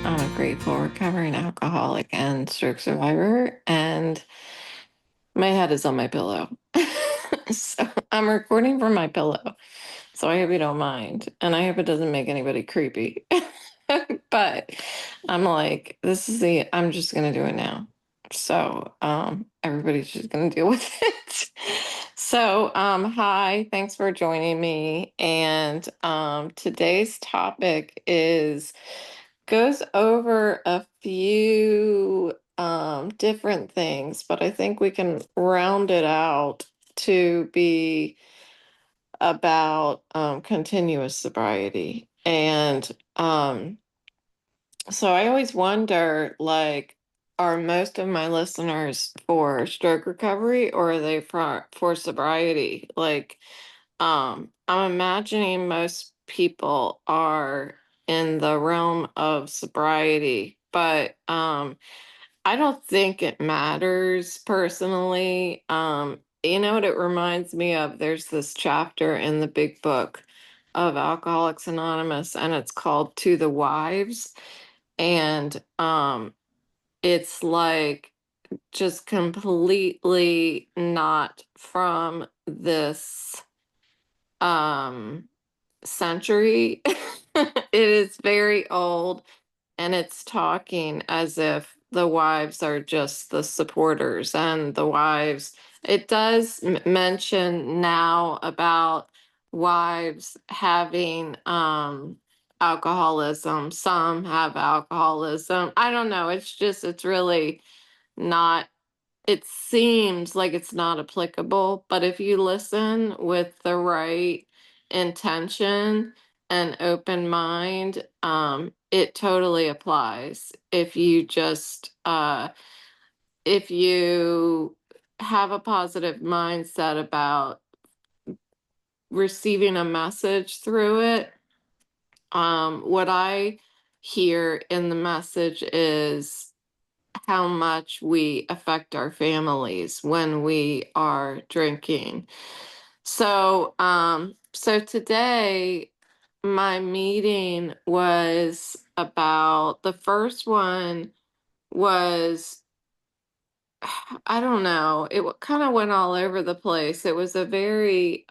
I'm a grateful recovering alcoholic and stroke survivor, and my head is on my pillow. So I'm recording from my pillow. So I hope you don't mind. And I hope it doesn't make anybody creepy. But I'm like, I'm just gonna do it now. So everybody's just gonna deal with it. So hi, thanks for joining me. And today's topic goes over a few different things, but I think we can round it out to be about continuous sobriety. And so I always wonder, like, are most of my listeners for stroke recovery or are they for sobriety? Like, I'm imagining most people are in the realm of sobriety, but I don't think it matters personally. You know what it reminds me of? There's this chapter in the big book of Alcoholics Anonymous, and it's called To the Wives. And it's like just completely not from this um century. It is very old, and it's talking as if the wives are just the supporters, and the wives, it does mention now about wives having alcoholism. Some have alcoholism. I don't know. It's really not, it seems like it's not applicable, but if you listen with the right intention and open mind, it totally applies. If you have a positive mindset about receiving a message through it, what I hear in the message is how much we affect our families when we are drinking. So today my meeting was about, the first one was, I don't know, kind of went all over the place. It was a very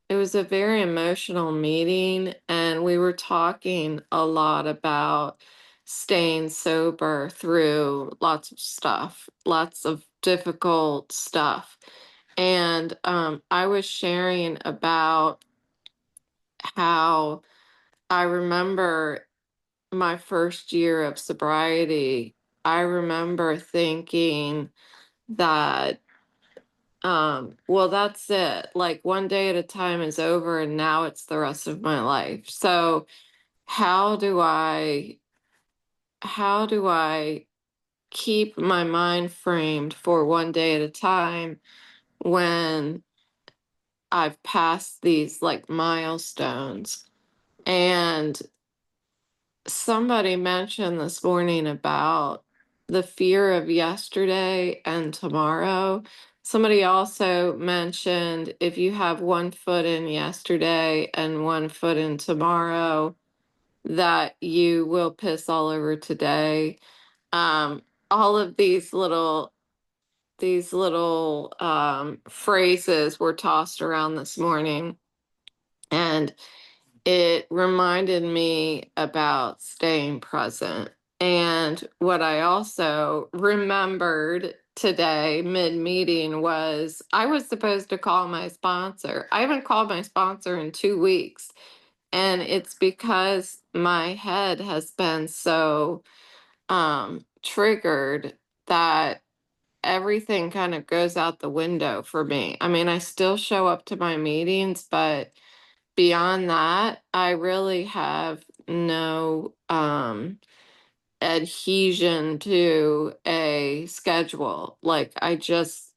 emotional meeting, and we were talking a lot about staying sober through lots of stuff, lots of difficult stuff. And I was sharing about how I remember my first year of sobriety. I remember thinking that well, that's it. Like, one day at a time is over, and now it's the rest of my life. So how do I how do I keep my mind framed for one day at a time when I've passed these like milestones? And somebody mentioned this morning about the fear of yesterday and tomorrow. Somebody also mentioned if you have one foot in yesterday and one foot in tomorrow, that you will piss all over today. All of these little phrases were tossed around this morning, and it reminded me about staying present. And what I also remembered today mid meeting was I was supposed to call my sponsor. I haven't called my sponsor in 2 weeks. And it's because my head has been so triggered that everything kind of goes out the window for me. I mean, I still show up to my meetings, but beyond that, I really have no adhesion to a schedule. Like, I just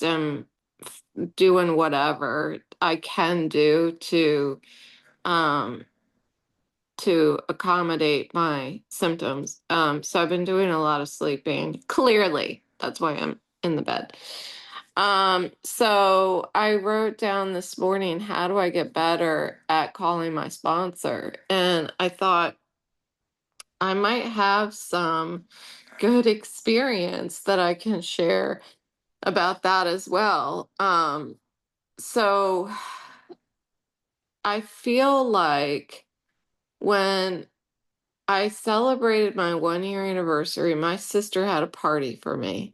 am doing whatever I can do um to accommodate my symptoms. So I've been doing a lot of sleeping. Clearly, that's why I'm in the bed. So I wrote down this morning, how do I get better at calling my sponsor? And I thought, I might have some good experience that I can share about that as well. So I feel like when I celebrated my 1 year anniversary, my sister had a party for me.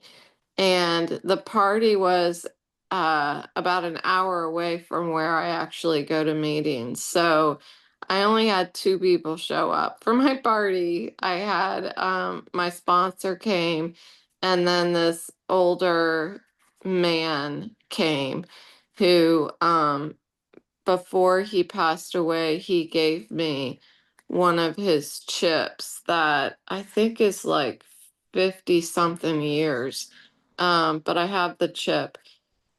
And the party was about an hour away from where I actually go to meetings. So I only had two people show up for my party. I had my sponsor came, and then this older man came who, before he passed away, he gave me one of his chips that I think is like 50 something years. But I have the chip.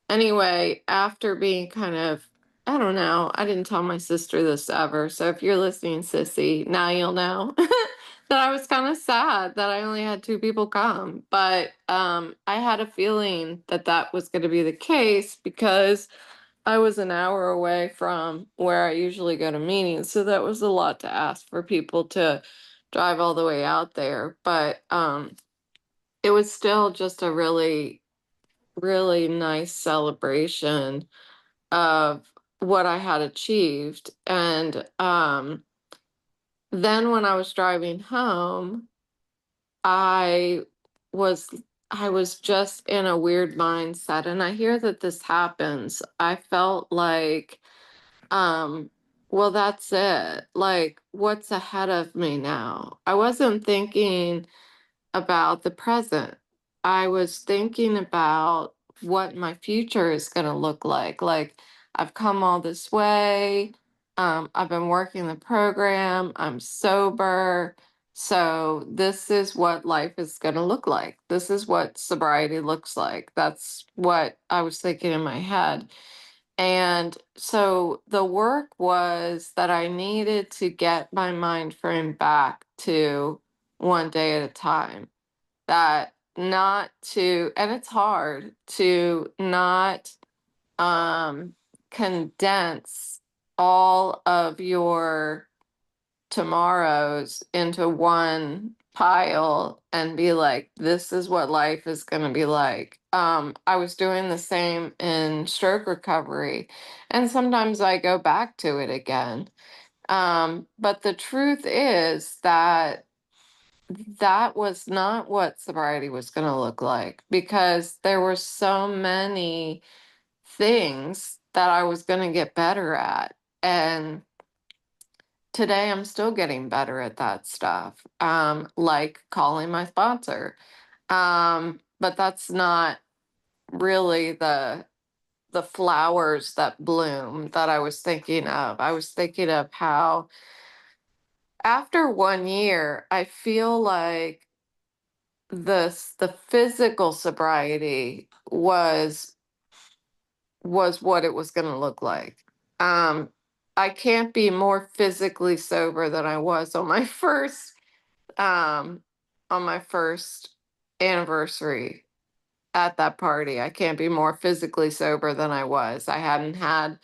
Anyway, after being kind of, I don't know, I didn't tell my sister this ever. So if you're listening, Sissy, now you'll know that I was kind of sad that I only had two people come. But I had a feeling that that was going to be the case because I was an hour away from where I usually go to meetings, so that was a lot to ask for people to drive all the way out there. But it was still just a really, really nice celebration of what I had achieved. And then when I was driving home, I was I was just in a weird mindset. And I hear that this happens. I felt like Um, well, that's it. Like, what's ahead of me now? I wasn't thinking about the present. I was thinking about what my future is going to look like. Like, I've come all this way. I've been working the program. I'm sober. So, this is what life is going to look like. This is what sobriety looks like. That's what I was thinking in my head. And so the work was that I needed to get my mind frame back to one day at a time. That not to, and it's hard to not um, condense all of your tomorrows into one pile and be like, this is what life is going to be like. I was doing the same in stroke recovery, and sometimes I go back to it again. But the truth is that that was not what sobriety was going to look like because there were so many things that I was going to get better at. And today I'm still getting better at that stuff, like calling my sponsor. But that's not really the flowers that bloom that I was thinking of. I was thinking of how after 1 year, I feel like the physical sobriety was what it was going to look like. Um, I can't be more physically sober than I was um, on my first anniversary at that party. I can't be more physically sober than I was. I hadn't had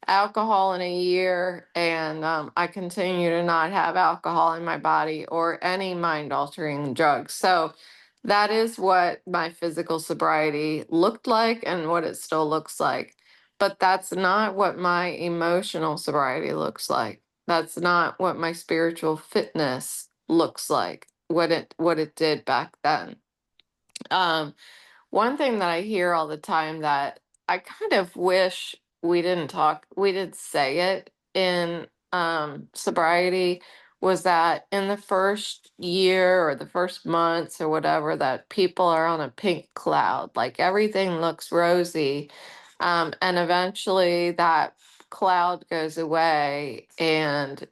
alcohol in a year, and I continue to not have alcohol in my body or any mind altering drugs. So that is what my physical sobriety looked like and what it still looks like. But that's not what my emotional sobriety looks like. That's not what my spiritual fitness looks like, what it did back then. Um, One thing that I hear all the time that I kind of wish we didn't say it in sobriety was that in the first year or the first months or whatever, that people are on a pink cloud, like everything looks rosy. And eventually that cloud goes away and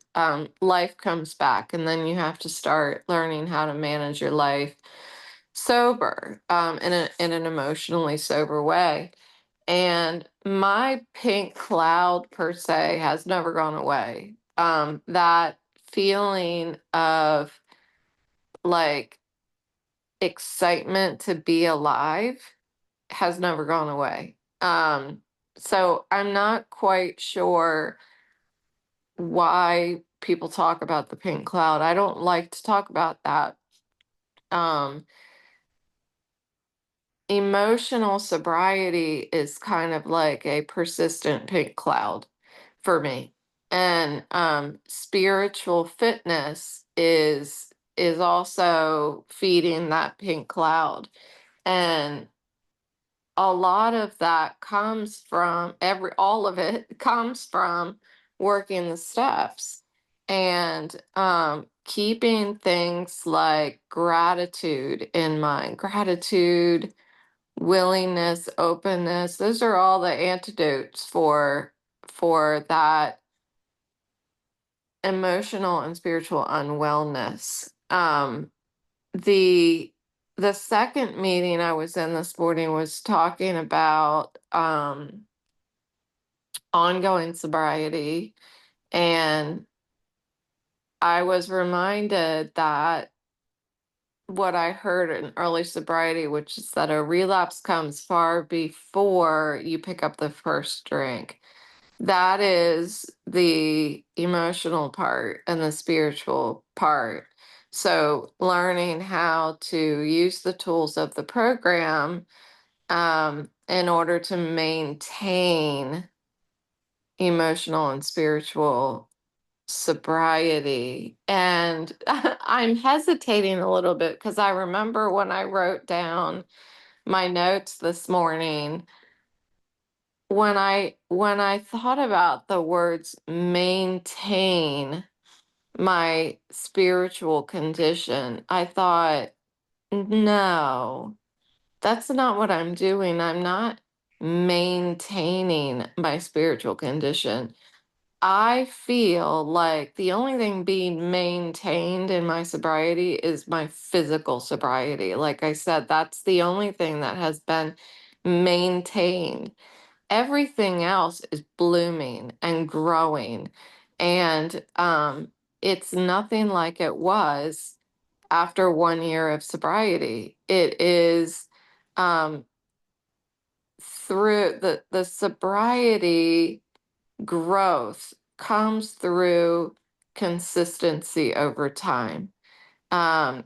life comes back, and then you have to start learning how to manage your life sober, in an emotionally sober way. And my pink cloud per se has never gone away. That feeling of like excitement to be alive has never gone away. So I'm not quite sure why people talk about the pink cloud. I don't like to talk about that. Um, Emotional sobriety is kind of like a persistent pink cloud for me. And spiritual fitness is also feeding that pink cloud. And a lot of that comes from all of it comes from working the steps and keeping things like gratitude in mind. Gratitude, willingness, openness, those are all the antidotes for that emotional and spiritual unwellness. The the second meeting I was in this morning was talking about ongoing sobriety, and I was reminded that what I heard in early sobriety, which is that a relapse comes far before you pick up the first drink. That is the emotional part and the spiritual part. So, learning how to use the tools of the program in order to maintain emotional and spiritual sobriety. And I'm hesitating a little bit because I remember when I wrote down my notes this morning, when I thought about the words maintain my spiritual condition, I thought, no, that's not what I'm doing. I'm not maintaining my spiritual condition. I feel like the only thing being maintained in my sobriety is my physical sobriety. Like I said, that's the only thing that has been maintained. Everything else is blooming and growing. And it's nothing like it was after 1 year of sobriety. It is um, through the sobriety growth comes through consistency over time. Um,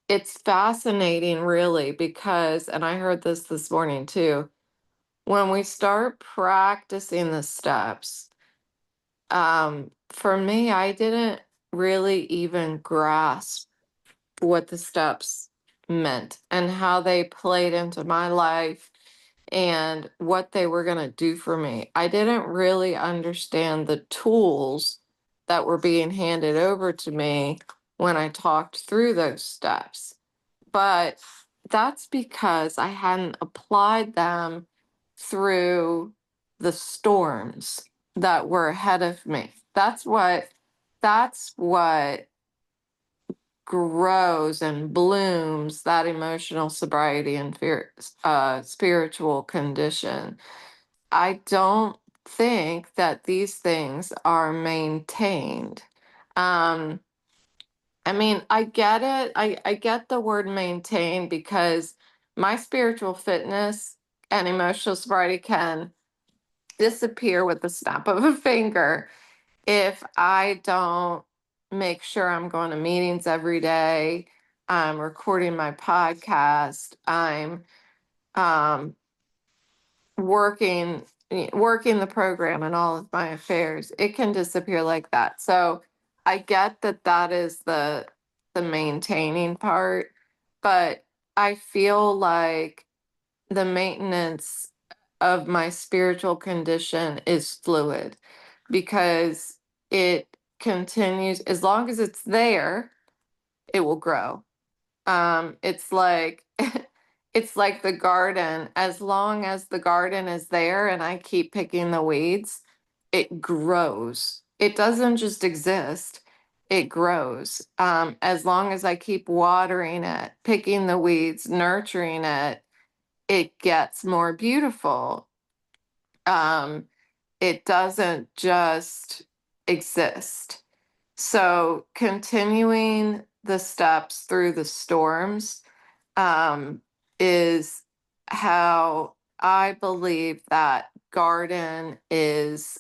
it's fascinating, really, because, and I heard this morning too, when we start practicing the steps, for me, I didn't really even grasp what the steps meant and how they played into my life and what they were going to do for me. I didn't really understand the tools that were being handed over to me when I talked through those steps. But that's because I hadn't applied them through the storms that were ahead of me. That's what grows and blooms that emotional sobriety and spiritual condition. I don't think that these things are maintained. Um, I mean, I get it. I get the word maintain because my spiritual fitness and emotional sobriety can disappear with the snap of a finger if I don't make sure I'm going to meetings every day, I'm recording my podcast, I'm um, working the program and all of my affairs. It can disappear like that. So I get that that is the maintaining part, but I feel like the maintenance of my spiritual condition is fluid because it continues as long as it's there, it will grow. It's like it's like the garden. As long as the garden is there and I keep picking the weeds, it grows. It doesn't just exist, it grows. As long as I keep watering it, picking the weeds, nurturing it, it gets more beautiful. Um, it doesn't just exist. So continuing the steps through the storms is how I believe that garden is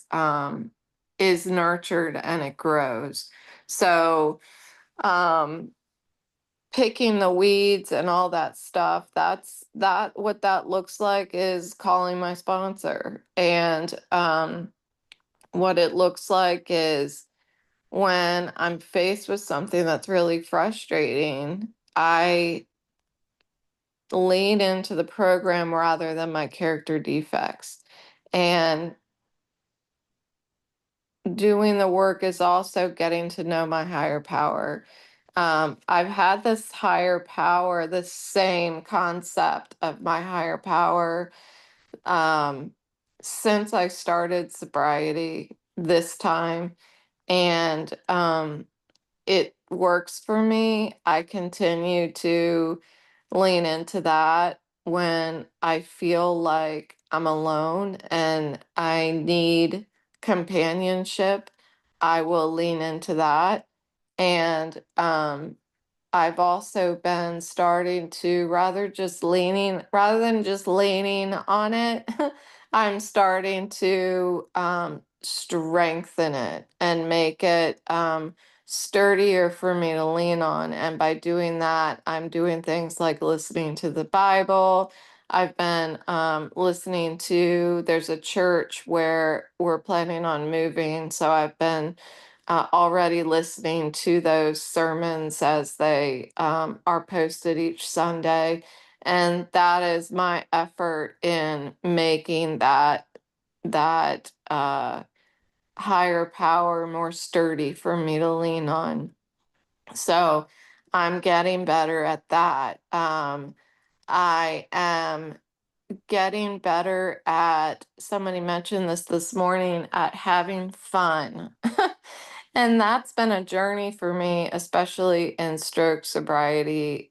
is nurtured and it grows. So, um, picking the weeds and all that stuff, that what that looks like is calling my sponsor. And what it looks like is when I'm faced with something that's really frustrating, I lean into the program rather than my character defects. And doing the work is also getting to know my higher power. I've had this higher power, the same concept of my higher power, um, since I started sobriety this time. And it works for me. I continue to lean into that when I feel like I'm alone and I need companionship. I will lean into that. And I've also been starting to rather than just leaning on it, I'm starting to strengthen it and make it sturdier for me to lean on. And by doing that, I'm doing things like listening to the Bible. I've been listening to, there's a church where we're planning on moving. So I've been already listening to those sermons as they are posted each Sunday. And that is my effort in making that higher power more sturdy for me to lean on. So I'm getting better at that. I am getting better at, somebody mentioned this morning, at having fun. And that's been a journey for me, especially in stroke sobriety,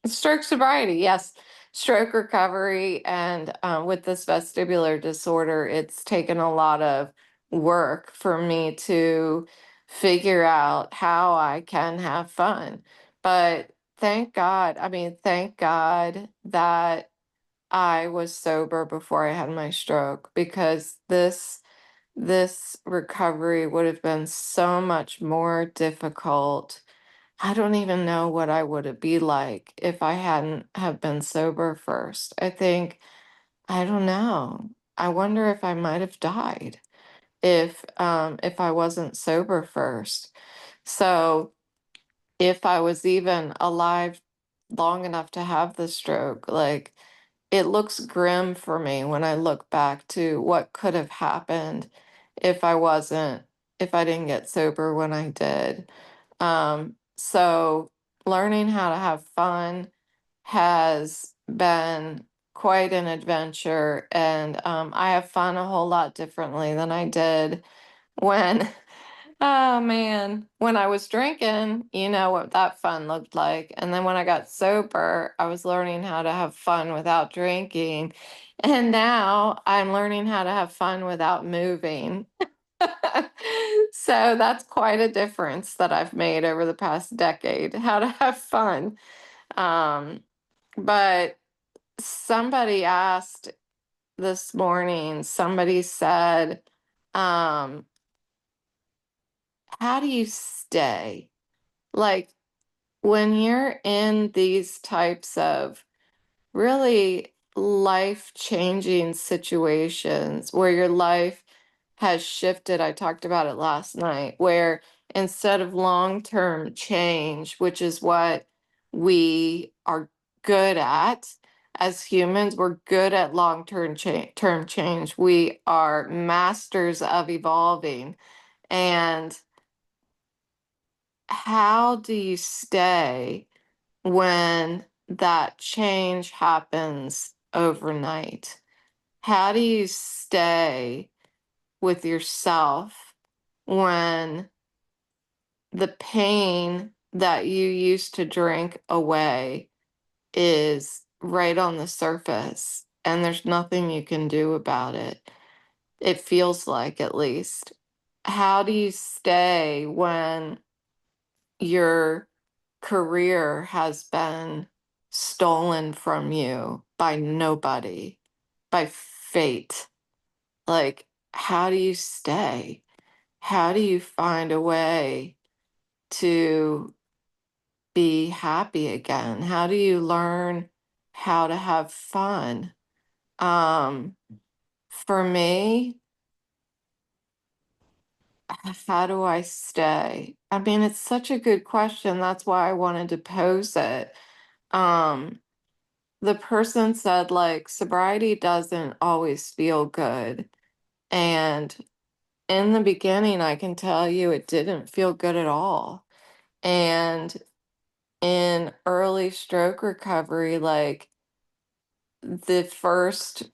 yes, stroke recovery. And with this vestibular disorder, it's taken a lot of work for me to figure out how I can have fun. But thank God that I was sober before I had my stroke, because this recovery would have been so much more difficult. I don't even know what I would be like if I hadn't have been sober first. I don't know. I wonder if I might have died if I wasn't sober first. So if I was even alive long enough to have the stroke, like, it looks grim for me when I look back to what could have happened if if I didn't get sober when I did. So learning how to have fun has been quite an adventure, and I have fun a whole lot differently than I did when oh man, when I was drinking, you know what that fun looked like. And then when I got sober, I was learning how to have fun without drinking. And now I'm learning how to have fun without moving. So that's quite a difference that I've made over the past decade, how to have fun. Um, but somebody asked this morning, somebody said, um, how do you stay? Like, when you're in these types of really life-changing situations where your life has shifted, I talked about it last night, where instead of long-term change, which is what we are good at as humans, we're good at term change. We are masters of evolving. And how do you stay when that change happens overnight? How do you stay with yourself when the pain that you used to drink away is right on the surface and there's nothing you can do about it? It feels like, at least. How do you stay when your career has been stolen from you by nobody, by fate? Like, how do you stay? how do you find a way to be happy again? How do you learn how to have fun? Um, for me, how do I stay? I mean, it's such a good question. That's why I wanted to pose it. Um, the person said, like, sobriety doesn't always feel good. And in the beginning, I can tell you it didn't feel good at all. And in early stroke recovery, like the first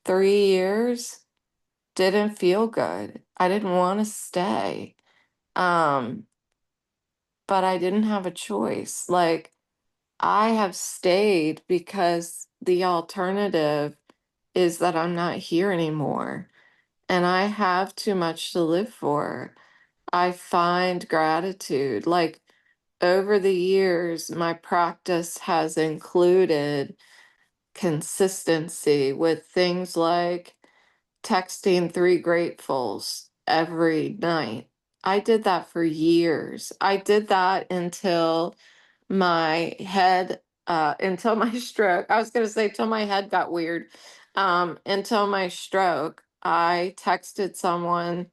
3 years didn't feel good. I didn't want to stay. Um, but I didn't have a choice. Like, I have stayed because the alternative is that I'm not here anymore and I have too much to live for. I find gratitude. Like, over the years, my practice has included consistency with things like texting three gratefuls every night. I did that for years. I did that until my head, until my stroke. I was going to say, till my head got weird. Until my stroke, I texted someone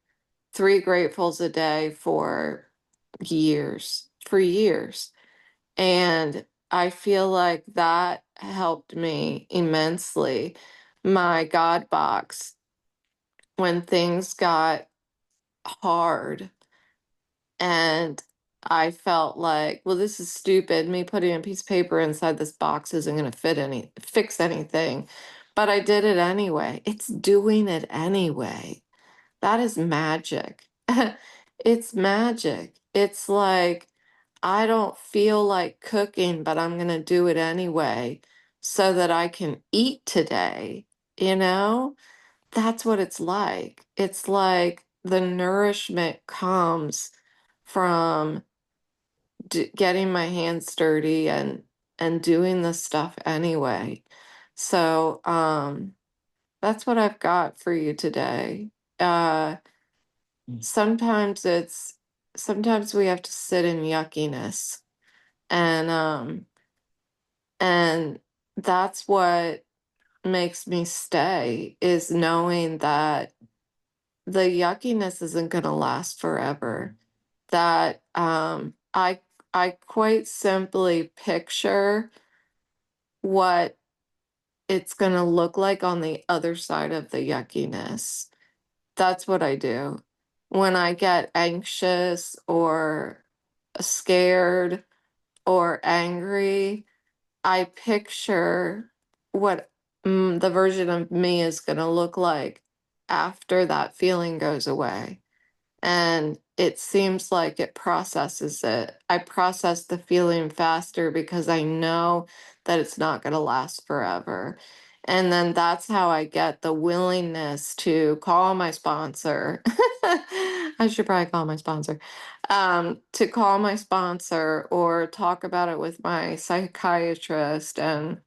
three gratefuls a day for years. And I feel like that helped me immensely. My God box, when things got hard and I felt like, well, this is stupid. Me putting a piece of paper inside this box isn't going to fix anything. But I did it anyway. It's doing it anyway. That is magic. It's magic. It's like, I don't feel like cooking, but I'm going to do it anyway so that I can eat today. You know, that's what it's like. It's like the nourishment comes from getting my hands dirty and doing the stuff anyway. So, that's what I've got for you today. Uh, sometimes sometimes we have to sit in yuckiness and and that's what makes me stay, is knowing that the yuckiness isn't going to last forever. That I quite simply picture what it's going to look like on the other side of the yuckiness. That's what I do. When I get anxious or scared or angry, I picture what the version of me is going to look like after that feeling goes away. And it seems like it processes it. I process the feeling faster because I know that it's not going to last forever. And then that's how I get the willingness to call my sponsor. I should probably call my sponsor. To call my sponsor or talk about it with my psychiatrist and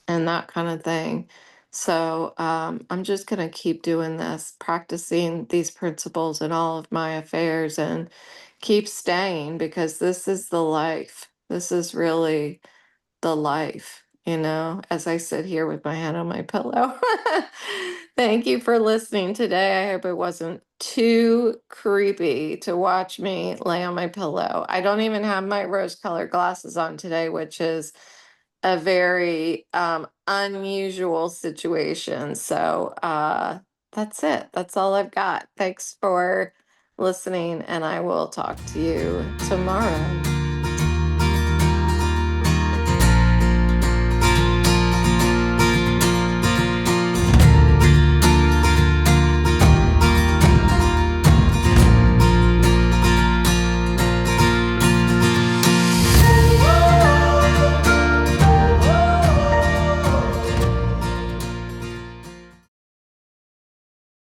that kind of thing. So I'm just going to keep doing this, practicing these principles in all of my affairs and keep staying, because this is the life. This is really the life, as I sit here with my head on my pillow. Thank you for listening today. I hope it wasn't too creepy to watch me lay on my pillow. I don't even have my rose-colored glasses on today, which is a very unusual situation. So that's it. That's all I've got. Thanks for listening, and I will talk to you tomorrow.